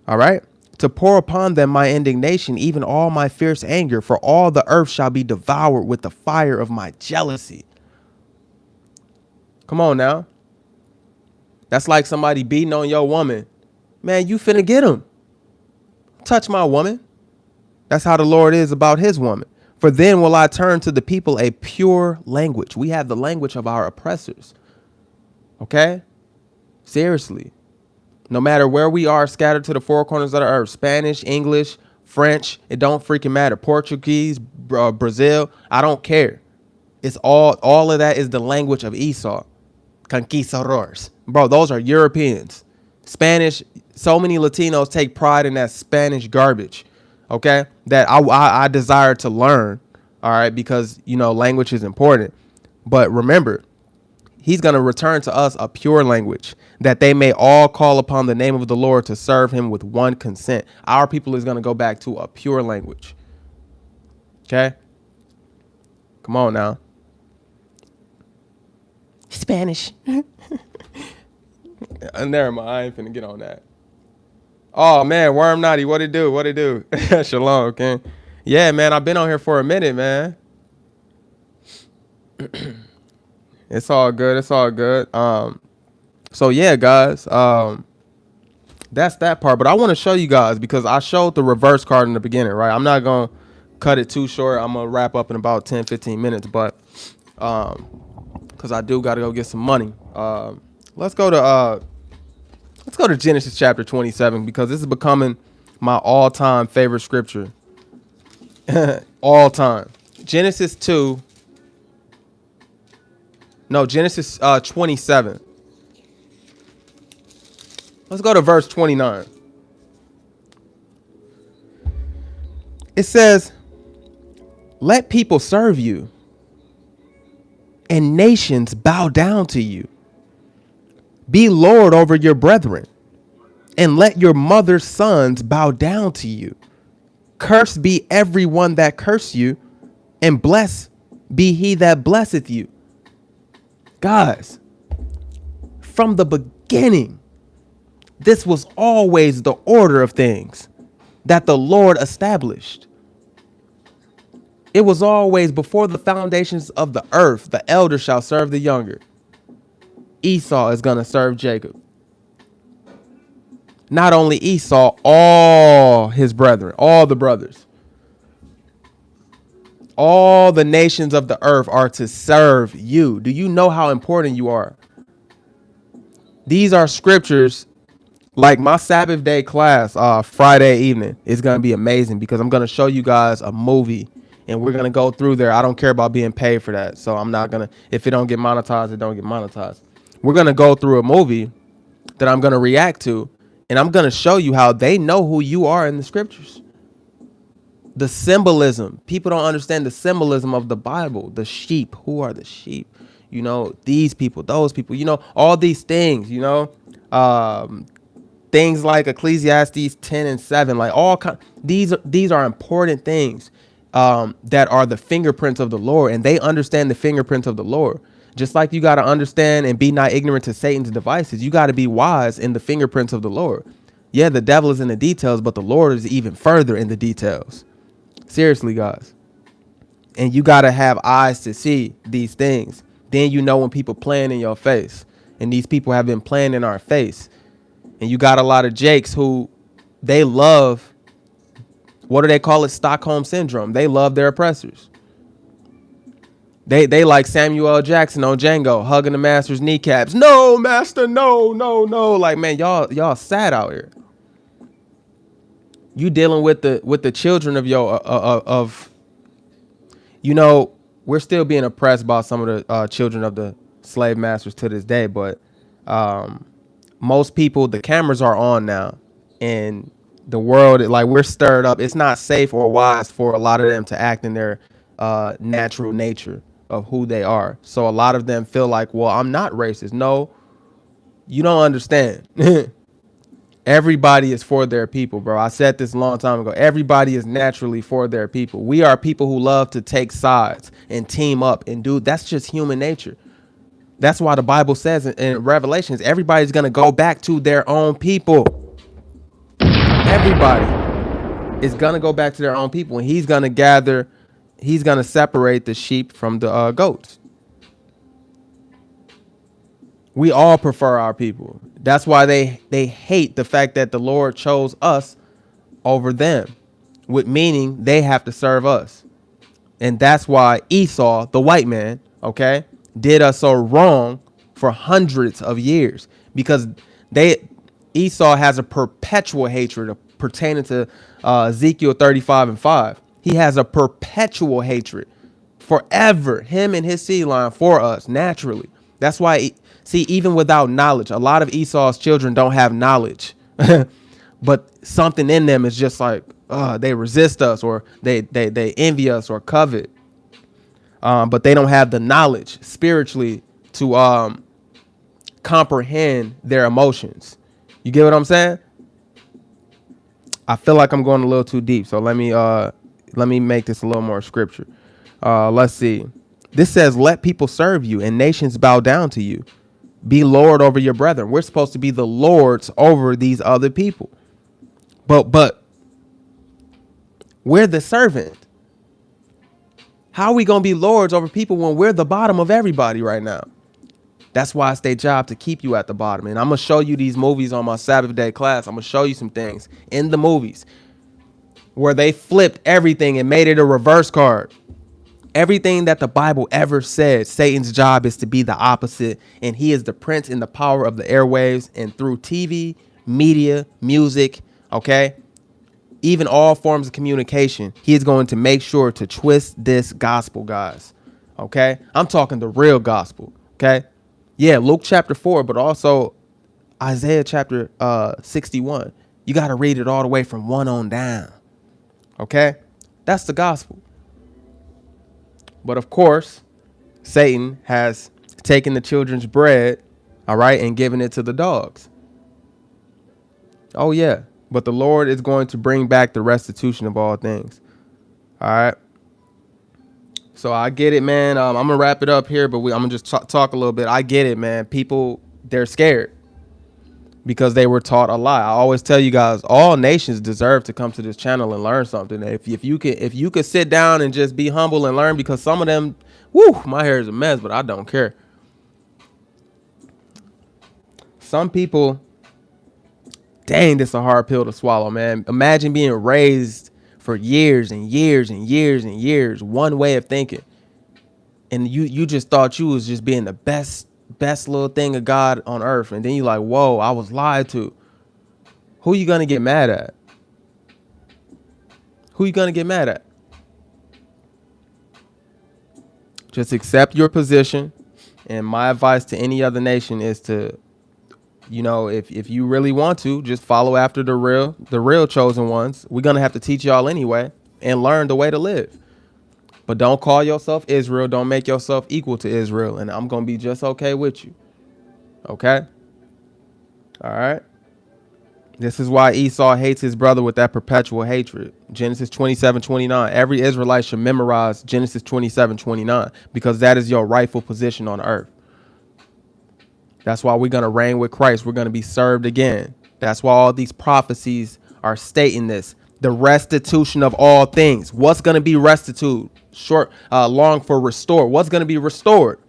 All right. To pour upon them my indignation, even all my fierce anger, for all the earth shall be devoured with the fire of my jealousy. Come on now. That's like somebody beating on your woman. Man, you finna get him. Touch my woman. That's how the Lord is about his woman. For then will I turn to the people a pure language. We have the language of our oppressors. Okay? Seriously. No matter where we are scattered to the four corners of the earth, Spanish, English, French, it don't freaking matter. Portuguese, Brazil, I don't care. It's all of that is the language of Esau. Conquistadores. Bro, those are Europeans. Spanish, so many Latinos take pride in that Spanish garbage. Okay, that I desire to learn. All right, because, language is important. But remember, he's going to return to us a pure language, that they may all call upon the name of the Lord to serve him with one consent. Our people is going to go back to a pure language. Okay? Come on now. Spanish. Never mind. I ain't finna get on that. Oh, man. Worm Naughty. What it do? What it do? Shalom, okay? Yeah, man. I've been on here for a minute, man. It's all good. It's all good. So yeah, guys, that's that part. But I want to show you guys, because I showed the reverse card in the beginning, right? I'm not going to cut it too short. I'm going to wrap up in about 10, 15 minutes, but because I do got to go get some money. Let's go to Genesis chapter 27, because this is becoming my all-time favorite scripture. All time. Genesis 27. Let's go to verse 29. It says, let people serve you and nations bow down to you. Be Lord over your brethren, and let your mother's sons bow down to you. Cursed be everyone that curse you, and blessed be he that blesseth you. Guys, from the beginning, this was always the order of things that the Lord established. It was always before the foundations of the earth, the elder shall serve the younger. Esau is going to serve Jacob. Not only Esau, all his brethren, all the brothers. All the nations of the earth are to serve you. Do you know how important you are? These are scriptures. Like my Sabbath day class, Friday evening, is going to be amazing, because I'm going to show you guys a movie and we're going to go through there. I don't care about being paid for that. So I'm not going to, if it don't get monetized, it don't get monetized. We're going to go through a movie that I'm going to react to, and I'm going to show you how they know who you are in the scriptures. The symbolism. People don't understand the symbolism of the Bible. The sheep. Who are the sheep? You know, these people, those people, you know, all these things, you know, things like Ecclesiastes 10 and 7, like these are important things that are the fingerprints of the Lord, and they understand the fingerprints of the Lord. Just like you got to understand and be not ignorant to Satan's devices, you got to be wise in the fingerprints of the Lord. Yeah, the devil is in the details, but the Lord is even further in the details. Seriously, guys. And you got to have eyes to see these things. Then you know when people playing in your face, and these people have been playing in our face. And you got a lot of Jakes who they love, what do they call it? Stockholm syndrome. They love their oppressors. They like Samuel L. Jackson on Django, hugging the master's kneecaps. No, master, no, no, no. Like, man, y'all sad out here. You dealing with the children of you know, we're still being oppressed by some of the children of the slave masters to this day, but most people, the cameras are on now, and the world, like, we're stirred up. It's not safe or wise for a lot of them to act in their natural nature of who they are. So a lot of them feel like, well, I'm not racist. No, you don't understand. Everybody is for their people, bro. I said this a long time ago. Everybody is naturally for their people. We are people who love to take sides and team up and do. That's just human nature. That's why the Bible says in Revelations, everybody's going to go back to their own people. Everybody is going to go back to their own people, and he's going to separate the sheep from the goats. We all prefer our people. That's why they hate the fact that the Lord chose us over them, with meaning they have to serve us. And that's why Esau, the white man, okay, did us so wrong for hundreds of years, because Esau has a perpetual hatred pertaining to Ezekiel 35 and 5. He has a perpetual hatred forever, him and his seed line, for us naturally. That's why, see, even without knowledge, a lot of Esau's children don't have knowledge, but something in them is just like, they resist us, or they envy us or covet. But they don't have the knowledge spiritually to comprehend their emotions. You get what I'm saying? I feel like I'm going a little too deep, so let me make this a little more scripture. Let's see. This says, "Let people serve you, and nations bow down to you. Be Lord over your brethren." We're supposed to be the lords over these other people, but we're the servant. How are we gonna be lords over people when we're the bottom of everybody right now? That's why it's their job to keep you at the bottom. And I'm going to show you these movies on my Sabbath day class. I'm going to show you some things in the movies where they flipped everything and made it a reverse card. Everything that the Bible ever said, Satan's job is to be the opposite. And he is the prince in the power of the airwaves and through TV, media, music, okay? Even all forms of communication, he is going to make sure to twist this gospel, guys. Okay? I'm talking the real gospel, okay? Yeah, Luke chapter 4, but also Isaiah chapter 61. You got to read it all the way from 1 on down. Okay? That's the gospel. But of course, Satan has taken the children's bread, all right, and given it to the dogs. Oh, yeah. But the Lord is going to bring back the restitution of all things. All right. So I get it, man. I'm going to wrap it up here, but I'm going to just talk a little bit. I get it, man. People, they're scared because they were taught a lie. I always tell you guys, all nations deserve to come to this channel and learn something. If you could sit down and just be humble and learn, because some of them, my hair is a mess, but I don't care. Some people, dang, this is a hard pill to swallow, man. Imagine being raised for years and years and years and years, one way of thinking. And you just thought you was just being the best little thing of God on earth. And then you're like, whoa, I was lied to. Who you going to get mad at? Who you going to get mad at? Just accept your position. And my advice to any other nation is to, if you really want to, just follow after the real chosen ones. We're going to have to teach y'all anyway and learn the way to live. But don't call yourself Israel. Don't make yourself equal to Israel. And I'm going to be just okay with you. Okay? All right? This is why Esau hates his brother with that perpetual hatred. Genesis 27:29. Every Israelite should memorize Genesis 27:29 because that is your rightful position on earth. That's why we're going to reign with Christ. We're going to be served again. That's why all these prophecies are stating this. The restitution of all things. What's going to be restituted? Long for restore. What's going to be restored?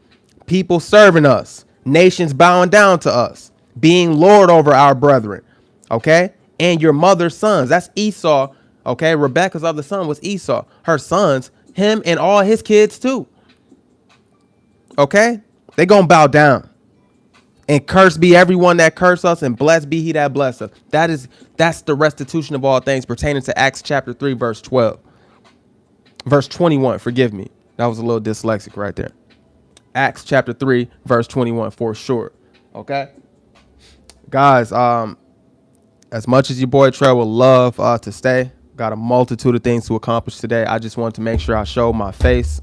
People serving us. Nations bowing down to us. Being Lord over our brethren. Okay? And your mother's sons. That's Esau. Okay? Rebekah's other son was Esau. Her sons, him and all his kids too. Okay? They're going to bow down. And cursed be everyone that curse us, and blessed be he that bless us. That's the restitution of all things pertaining to Acts chapter 3, verse 12. Verse 21, forgive me. That was a little dyslexic right there. Acts chapter 3, verse 21 for sure. Okay? Guys, as much as your boy Trey would love to stay, got a multitude of things to accomplish today. I just wanted to make sure I show my face.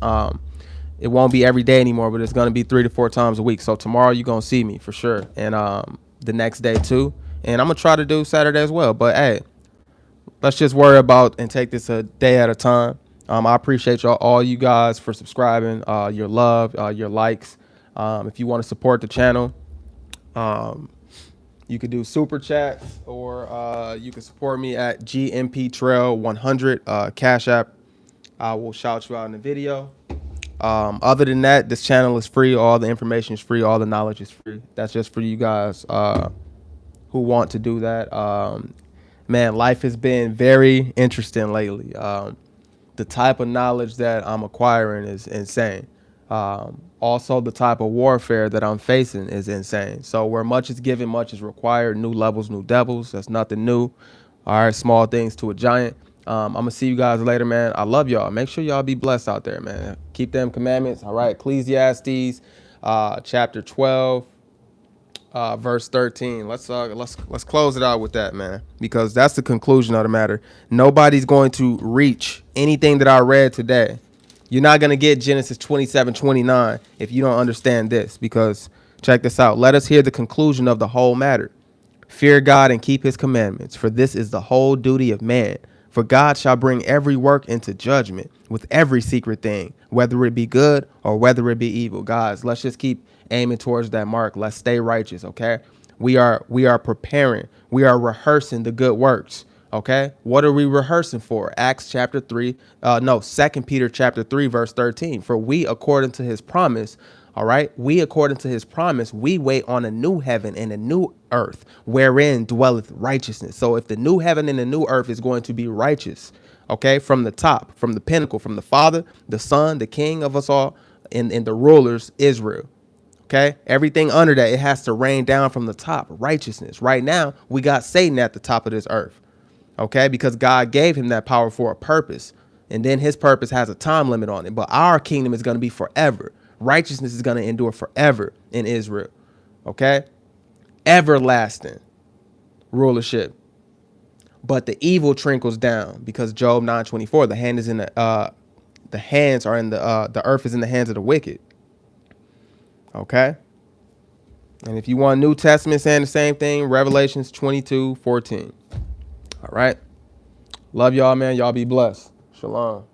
It won't be every day anymore, but it's going to be 3 to 4 times a week. So tomorrow you're going to see me for sure. And the next day too. And I'm going to try to do Saturday as well. But hey, let's just worry about and take this a day at a time. I appreciate all you guys for subscribing, your love, your likes. If you want to support the channel, you could do super chats, or you can support me at GMP Trail 100 Cash App. I will shout you out in the video. Other than that, this channel is free. All the information is free. All the knowledge is free. That's just for you guys who want to do that. Man, life has been very interesting lately. The type of knowledge that I'm acquiring is insane. Also, the type of warfare that I'm facing is insane. So where much is given, much is required. New levels, new devils. That's nothing new. All right, small things to a giant. I'm going to see you guys later, man. I love y'all. Make sure y'all be blessed out there, man. Keep them commandments. All right. Ecclesiastes chapter 12, verse 13. Let's close it out with that, man, because that's the conclusion of the matter. Nobody's going to reach anything that I read today You're not going to get Genesis 27:29 if you don't understand this, because check this out. Let us hear the conclusion of the whole matter. Fear God and keep his commandments, for this is the whole duty of man. For God shall bring every work into judgment with every secret thing, whether it be good or whether it be evil. Guys, let's just keep aiming towards that mark. Let's stay righteous, okay? We are preparing. We are rehearsing the good works, okay? What are we rehearsing for? Acts chapter 3, 2 Peter chapter 3, verse 13. For we, according to his promise, all right, we, according to his promise, we wait on a new heaven and a new earth wherein dwelleth righteousness. So if the new heaven and the new earth is going to be righteous, okay, from the top, from the pinnacle, from the Father, the Son, the King of us all, and the rulers, Israel. Okay, everything under that, it has to rain down from the top, righteousness. Right now, we got Satan at the top of this earth, okay, because God gave him that power for a purpose. And then his purpose has a time limit on it. But our kingdom is going to be forever. Righteousness is going to endure forever in Israel. Okay, everlasting rulership. But the evil trickles down because Job 9:24, the hand is in the hands are in the earth is in the hands of the wicked. Okay. And if you want New Testament saying the same thing, Revelations 22:14. All right. Love y'all, man. Y'all be blessed. Shalom.